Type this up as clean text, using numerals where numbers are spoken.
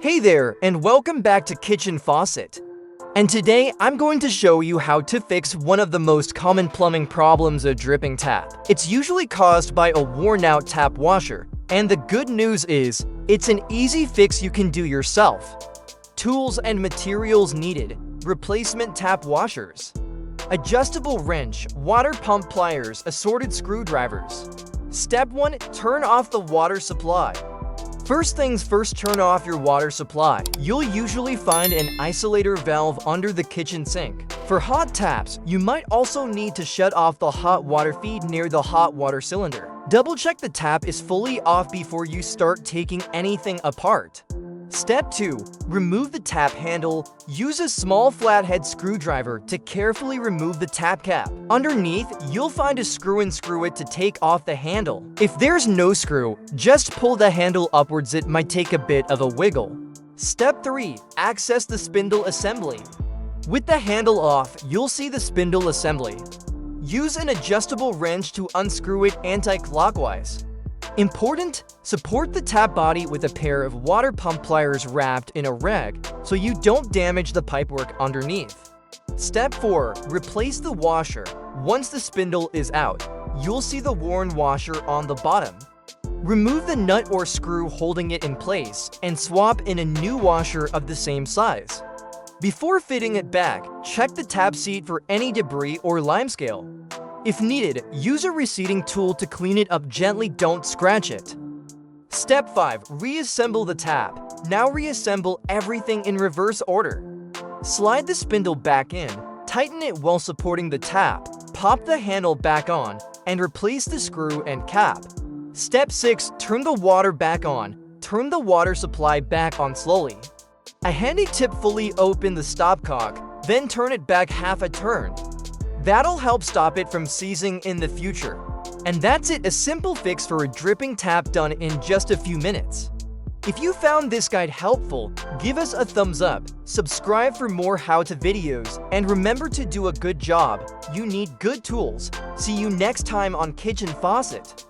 Hey there, and welcome back to Kitchen Faucet. And today, I'm going to show you how to fix one of the most common plumbing problems, a dripping tap. It's usually caused by a worn-out tap washer, and the good news is, it's an easy fix you can do yourself. Tools and materials needed: replacement tap washers, adjustable wrench, water pump pliers, assorted screwdrivers. Step 1. Turn off the water supply. First things first, turn off your water supply. You'll usually find an isolator valve under the kitchen sink. For hot taps, you might also need to shut off the hot water feed near the hot water cylinder. Double check the tap is fully off before you start taking anything apart. Step 2. Remove the tap handle. Use a small flathead screwdriver to carefully remove the tap cap. Underneath, you'll find a screw and screw it to take off the handle. If there's no screw, just pull the handle upwards. It might take a bit of a wiggle. Step 3. Access the spindle assembly. With the handle off, you'll see the spindle assembly. Use an adjustable wrench to unscrew it anti-clockwise. Important: support the tap body with a pair of water pump pliers wrapped in a rag so you don't damage the pipework underneath. Step 4. Replace the washer. Once the spindle is out, you'll see the worn washer on the bottom. Remove the nut or screw holding it in place and swap in a new washer of the same size. Before fitting it back, check the tap seat for any debris or limescale. If needed, use a receding tool to clean it up gently, don't scratch it. Step 5. Reassemble the tab. Now reassemble everything in reverse order. Slide the spindle back in, tighten it while supporting the tap, pop the handle back on, and replace the screw and cap. Step 6. Turn the water back on. Turn the water supply back on slowly. A handy tip: fully open the stopcock, then turn it back half a turn. That'll help stop it from seizing in the future. And that's it, a simple fix for a dripping tap done in just a few minutes. If you found this guide helpful, give us a thumbs up, subscribe for more how-to videos, and remember to do a good job. You need good tools. See you next time on Kitchen Faucet.